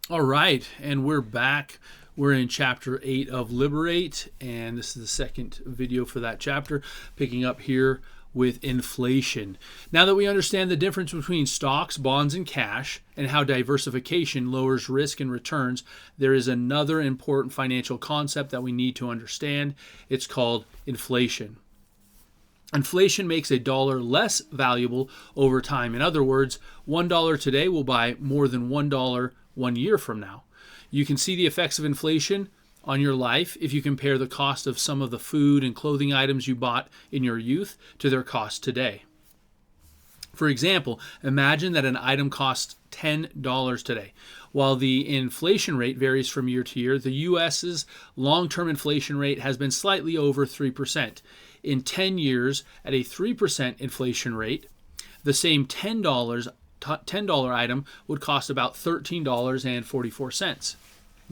All right, and we're back. We're in chapter 8 of Liberate, and this is the second video for that chapter, picking up here with inflation. Now that we understand the difference between stocks, bonds, and cash, and how diversification lowers risk and returns, there is another important financial concept that we need to understand. It's called inflation. Inflation makes a dollar less valuable over time. In other words, $1 today will buy more than $1 1 year from now. You can see the effects of inflation on your life if you compare the cost of some of the food and clothing items you bought in your youth to their cost today. For example, imagine that an item costs $10 today. While the inflation rate varies from year to year, the U.S.'s long-term inflation rate has been slightly over 3%. In 10 years, at a 3% inflation rate, the same $10 item would cost about $13.44.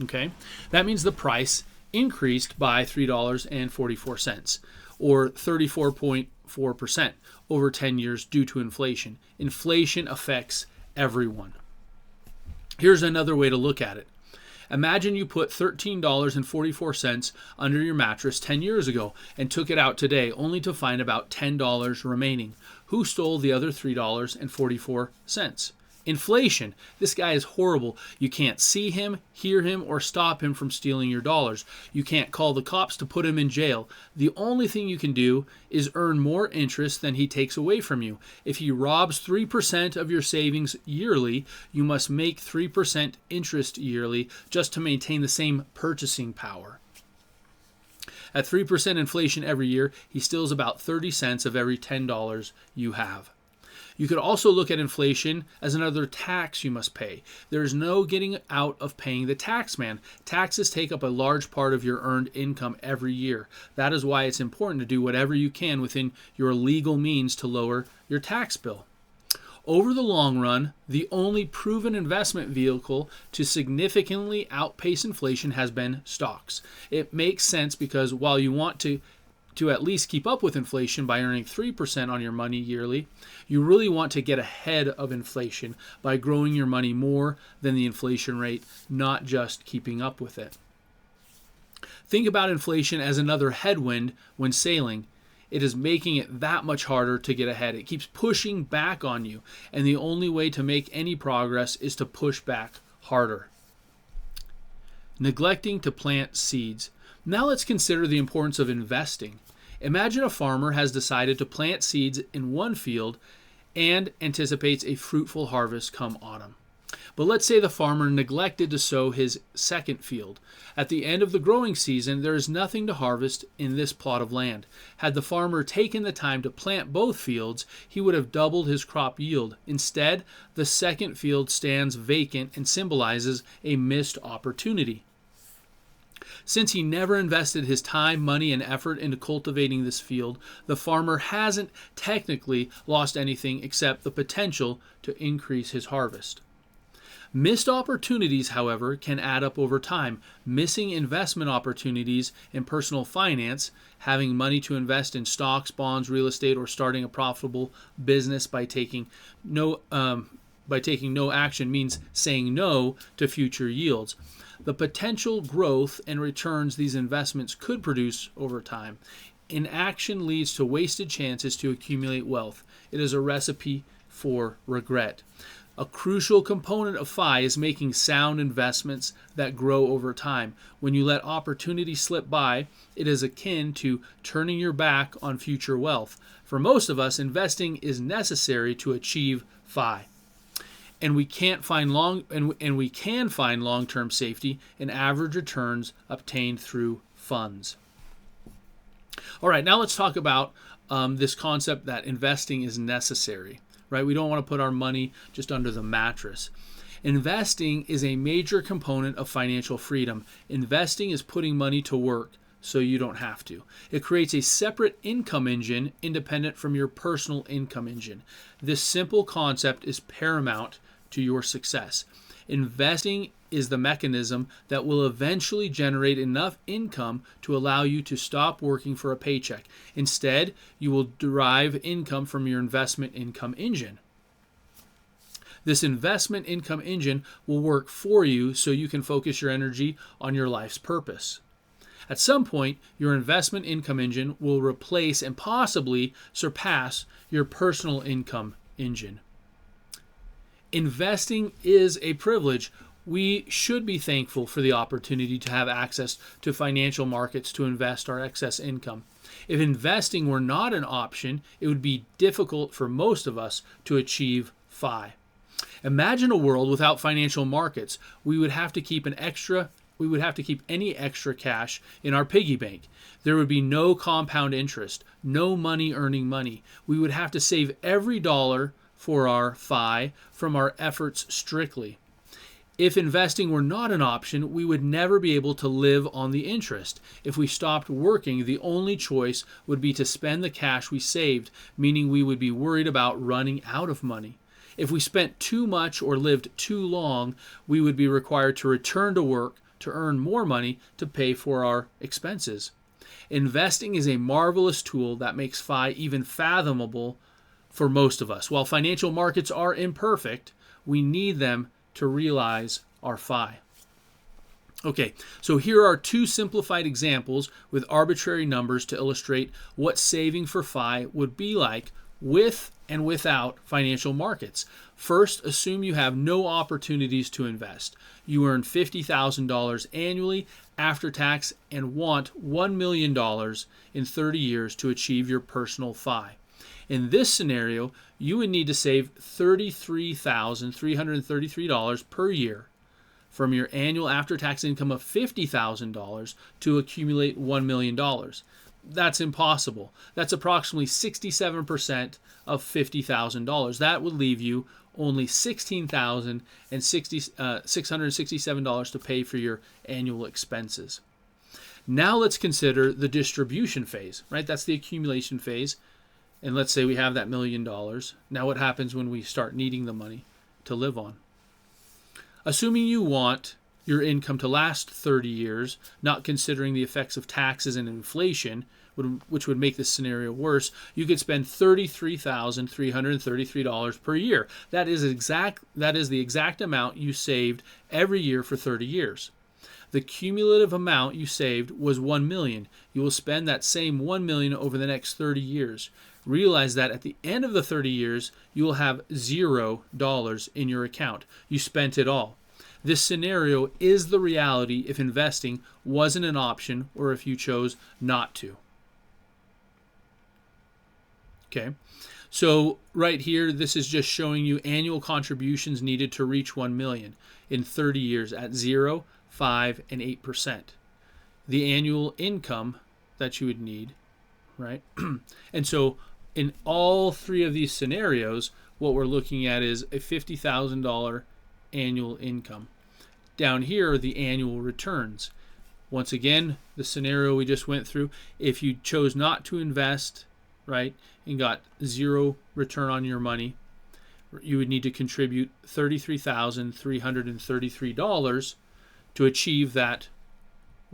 Okay, that means the price increased by $3.44, or 34.4% over 10 years due to inflation. Inflation affects everyone. Here's another way to look at it. Imagine you put $13.44 under your mattress 10 years ago and took it out today, only to find about $10 remaining. Who stole the other $3.44? Inflation. This guy is horrible. You can't see him, hear him, or stop him from stealing your dollars. You can't call the cops to put him in jail. The only thing you can do is earn more interest than he takes away from you. If he robs 3% of your savings yearly, you must make 3% interest yearly just to maintain the same purchasing power. At 3% inflation every year, he steals about 30 cents of every $10 you have. You could also look at inflation as another tax you must pay. There is no getting out of paying the tax man. Taxes take up a large part of your earned income every year. That is why it's important to do whatever you can within your legal means to lower your tax bill. Over the long run, the only proven investment vehicle to significantly outpace inflation has been stocks. It makes sense because while you want to at least keep up with inflation by earning 3% on your money yearly, you really want to get ahead of inflation by growing your money more than the inflation rate, not just keeping up with it. Think about inflation as another headwind when sailing. It is making it that much harder to get ahead. It keeps pushing back on you, and the only way to make any progress is to push back harder. Neglecting to plant seeds. Now let's consider the importance of investing. Imagine a farmer has decided to plant seeds in one field and anticipates a fruitful harvest come autumn. But let's say the farmer neglected to sow his second field. At the end of the growing season, there is nothing to harvest in this plot of land. Had the farmer taken the time to plant both fields, he would have doubled his crop yield. Instead, the second field stands vacant and symbolizes a missed opportunity. Since he never invested his time, money, and effort into cultivating this field, the farmer hasn't technically lost anything except the potential to increase his harvest. Missed opportunities, however, can add up over time. Missing investment opportunities in personal finance, having money to invest in stocks, bonds, real estate, or starting a profitable business by taking no action means saying no to future yields. The potential growth and returns these investments could produce over time. Inaction leads to wasted chances to accumulate wealth. It is a recipe for regret. A crucial component of FI is making sound investments that grow over time. When you let opportunity slip by, it is akin to turning your back on future wealth. For most of us, investing is necessary to achieve FI. And we can find long-term safety in average returns obtained through funds. All right, now let's talk about this concept that investing is necessary. Right? We don't want to put our money just under the mattress. Investing is a major component of financial freedom. Investing is putting money to work so you don't have to. It creates a separate income engine independent from your personal income engine. This simple concept is paramount to your success. Investing is the mechanism that will eventually generate enough income to allow you to stop working for a paycheck. Instead, you will derive income from your investment income engine. This investment income engine will work for you so you can focus your energy on your life's purpose. At some point, your investment income engine will replace and possibly surpass your personal income engine. Investing is a privilege. We should be thankful for the opportunity to have access to financial markets to invest our excess income. If investing were not an option, it would be difficult for most of us to achieve FI. Imagine a world without financial markets. We would have to keep any extra cash in our piggy bank. There would be no compound interest, no money earning money. We would have to save every dollar for our FI from our efforts strictly. If investing were not an option, we would never be able to live on the interest. If we stopped working, the only choice would be to spend the cash we saved, meaning we would be worried about running out of money. If we spent too much or lived too long, we would be required to return to work to earn more money to pay for our expenses. Investing is a marvelous tool that makes FI even fathomable for most of us. While financial markets are imperfect, we need them to realize our FI. Okay, so here are two simplified examples with arbitrary numbers to illustrate what saving for FI would be like with and without financial markets. First, assume you have no opportunities to invest. You earn $50,000 annually after tax and want $1 million in 30 years to achieve your personal FI. In this scenario, you would need to save $33,333 per year from your annual after-tax income of $50,000 to accumulate $1 million. That's impossible. That's approximately 67% of $50,000. That would leave you only $16,667 to pay for your annual expenses. Now let's consider the distribution phase, right? That's the accumulation phase. And let's say we have that $1 million. Now what happens when we start needing the money to live on? Assuming you want your income to last 30 years, not considering the effects of taxes and inflation, which would make this scenario worse, you could spend $33,333 per year. That is the exact amount you saved every year for 30 years. The cumulative amount you saved was $1 million. You will spend that same $1 million over the next 30 years. Realize that at the end of the 30 years, you will have $0 in your account. You spent it all. This scenario is the reality if investing wasn't an option or if you chose not to. Okay, so right here, this is just showing you annual contributions needed to reach $1 million in 30 years at 0, 5, and 8%. The annual income that you would need, right? And so in all three of these scenarios, what we're looking at is a $50,000 annual income. Down here are the annual returns. Once again, the scenario we just went through, if you chose not to invest, right, and got 0 return on your money, you would need to contribute $33,333 to achieve that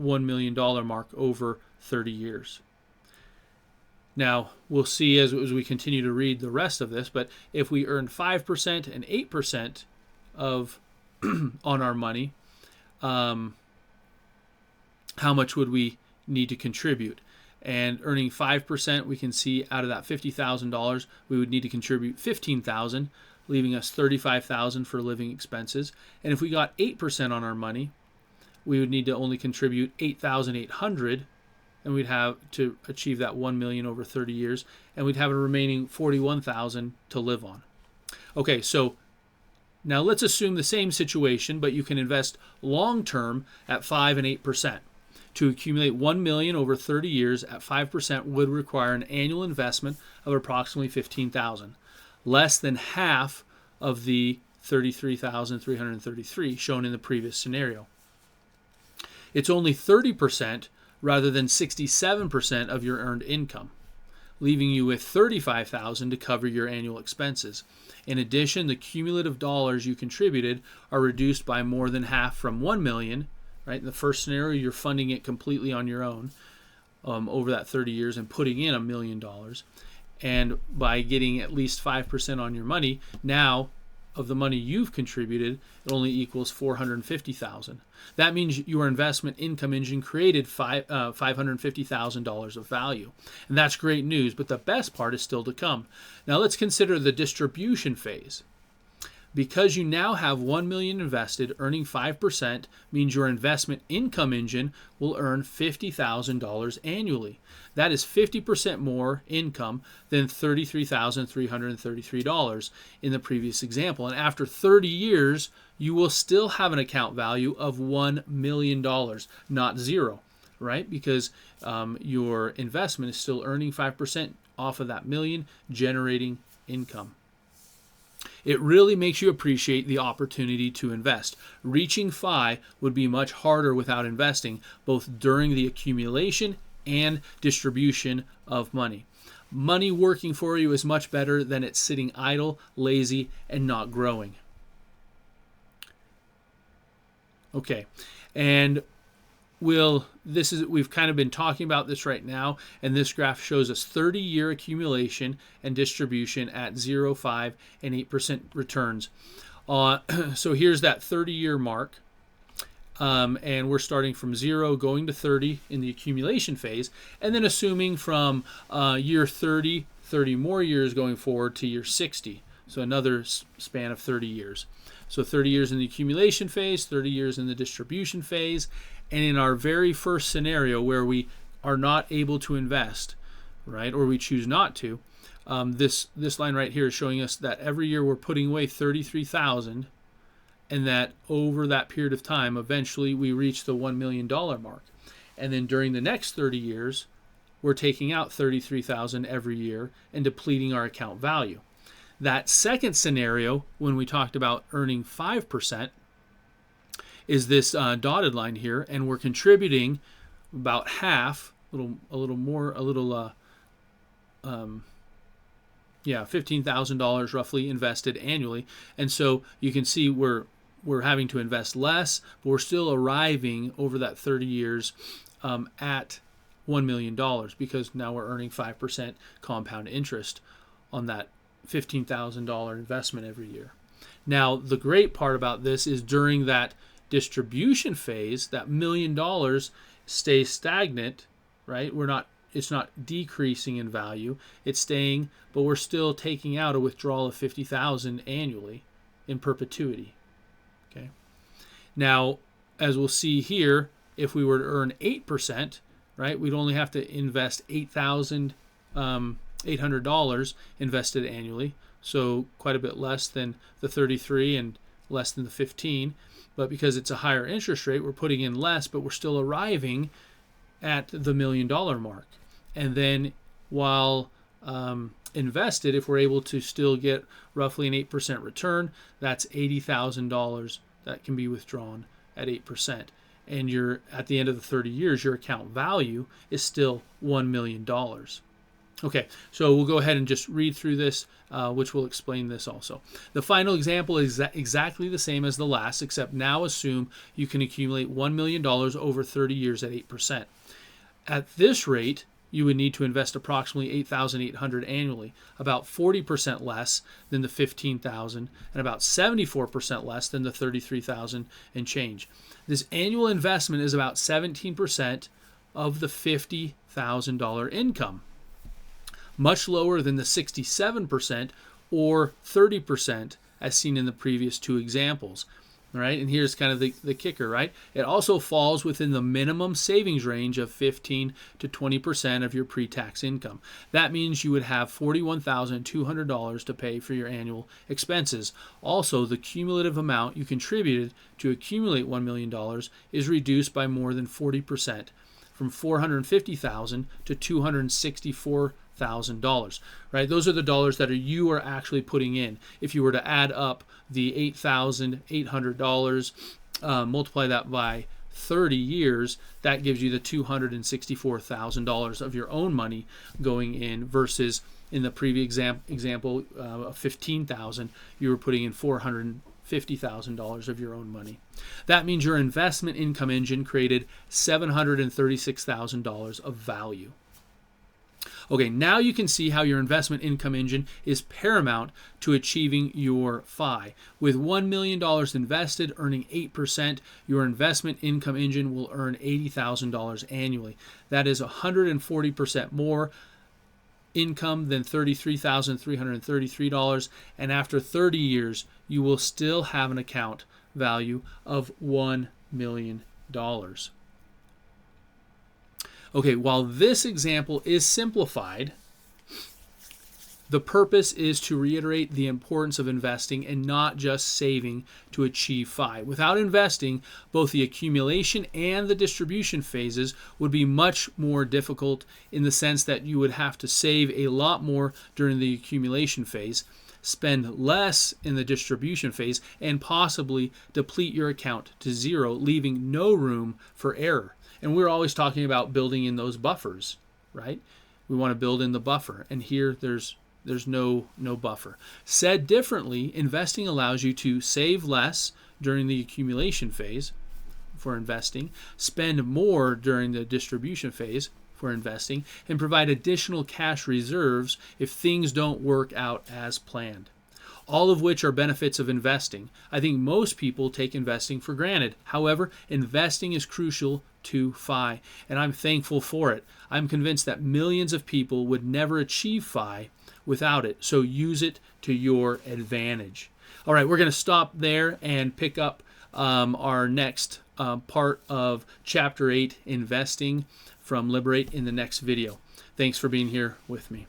$1 million mark over 30 years. Now, we'll see as we continue to read the rest of this, but if we earn 5% and 8% of on our money, how much would we need to contribute? And earning 5%, we can see out of that $50,000, we would need to contribute $15,000, leaving us $35,000 for living expenses. And if we got 8% on our money, we would need to only contribute $8,800, and we'd have to achieve that $1 million over 30 years, and we'd have a remaining $41,000 to live on. Okay, so now let's assume the same situation, but you can invest long-term at 5 and 8%. To accumulate $1 million over 30 years at 5% would require an annual investment of approximately $15,000, less than half of the $33,333 shown in the previous scenario. It's only 30% rather than 67% of your earned income, leaving you with $35,000 to cover your annual expenses. In addition, the cumulative dollars you contributed are reduced by more than half from $1 million. Right? In the first scenario, you're funding it completely on your own over that 30 years and putting in $1 million. And by getting at least 5% on your money, now of the money you've contributed, it only equals $450,000. That means your investment income engine created $550,000 of value. And that's great news, but the best part is still to come. Now let's consider the distribution phase. Because you now have $1 million invested, earning 5% means your investment income engine will earn $50,000 annually. That is 50% more income than $33,333 in the previous example. And after 30 years, you will still have an account value of $1 million, not zero, right? Because your investment is still earning 5% off of that million, generating income. It really makes you appreciate the opportunity to invest. Reaching FI would be much harder without investing, both during the accumulation and distribution of money. Money working for you is much better than it sitting idle, lazy, and not growing. Okay, and we've kind of been talking about this right now, and this graph shows us 30-year accumulation and distribution at 0, 5, and 8% returns. So here's that 30-year mark, and we're starting from 0 going to 30 in the accumulation phase, and then assuming from year 30 more years going forward to year 60, so another span of 30 years. So 30 years in the accumulation phase, 30 years in the distribution phase. And in our very first scenario where we are not able to invest, right, or we choose not to, this line right here is showing us that every year we're putting away $33,000, and that over that period of time, eventually we reach the $1 million mark. And then during the next 30 years, we're taking out $33,000 every year and depleting our account value. That second scenario, when we talked about earning 5%, is this dotted line here, and we're contributing about half, $15,000 roughly invested annually. And so you can see we're having to invest less, but we're still arriving over that 30 years at $1 million, because now we're earning 5% compound interest on that $15,000 investment every year. Now, the great part about this is during that distribution phase, that $1 million stays stagnant, right? It's not decreasing in value, it's staying, but we're still taking out a withdrawal of $50,000 annually in perpetuity. Okay. Now, as we'll see here, if we were to earn 8%, right, we'd only have to invest $8,800 invested annually, so quite a bit less than the 33 and less than the 15. But because it's a higher interest rate, we're putting in less, but we're still arriving at the $1 million mark. And then while invested, if we're able to still get roughly an 8% return, that's $80,000 that can be withdrawn at 8%. And at the end of the 30 years, your account value is still $1 million. Okay, so we'll go ahead and just read through this, which will explain this also. The final example is exactly the same as the last, except now assume you can accumulate $1 million over 30 years at 8%. At this rate, you would need to invest approximately $8,800 annually, about 40% less than the $15,000 and about 74% less than the $33,000 and change. This annual investment is about 17% of the $50,000 income, much lower than the 67% or 30% as seen in the previous two examples. All right, and here's kind of the kicker, right? It also falls within the minimum savings range of 15 to 20% of your pre-tax income. That means you would have $41,200 to pay for your annual expenses. Also, the cumulative amount you contributed to accumulate $1 million is reduced by more than 40%, from $450,000 to $264,000, right? Those are the dollars that you are actually putting in. If you were to add up the $8,800, multiply that by 30 years, that gives you the $264,000 of your own money going in, versus in the previous example of $15,000, you were putting in $450,000 of your own money. That means your investment income engine created $736,000 of value. Okay, now you can see how your investment income engine is paramount to achieving your FI. With $1 million invested, earning 8%, your investment income engine will earn $80,000 annually. That is 140% more income than $33,333, and after 30 years, you will still have an account value of $1 million. Okay, while this example is simplified, the purpose is to reiterate the importance of investing and not just saving to achieve FI. Without investing, both the accumulation and the distribution phases would be much more difficult, in the sense that you would have to save a lot more during the accumulation phase, spend less in the distribution phase, and possibly deplete your account to zero, leaving no room for error. And we're always talking about building in those buffers, right? We want to build in the buffer, and here there's no buffer. Said differently, investing allows you to save less during the accumulation phase for investing, spend more during the distribution phase for investing, and provide additional cash reserves if things don't work out as planned. All of which are benefits of investing. I think most people take investing for granted. However, investing is crucial to FI, and I'm thankful for it. I'm convinced that millions of people would never achieve FI without it, so use it to your advantage. All right, we're going to stop there and pick up our next part of Chapter 8, Investing, from Liberate, in the next video. Thanks for being here with me.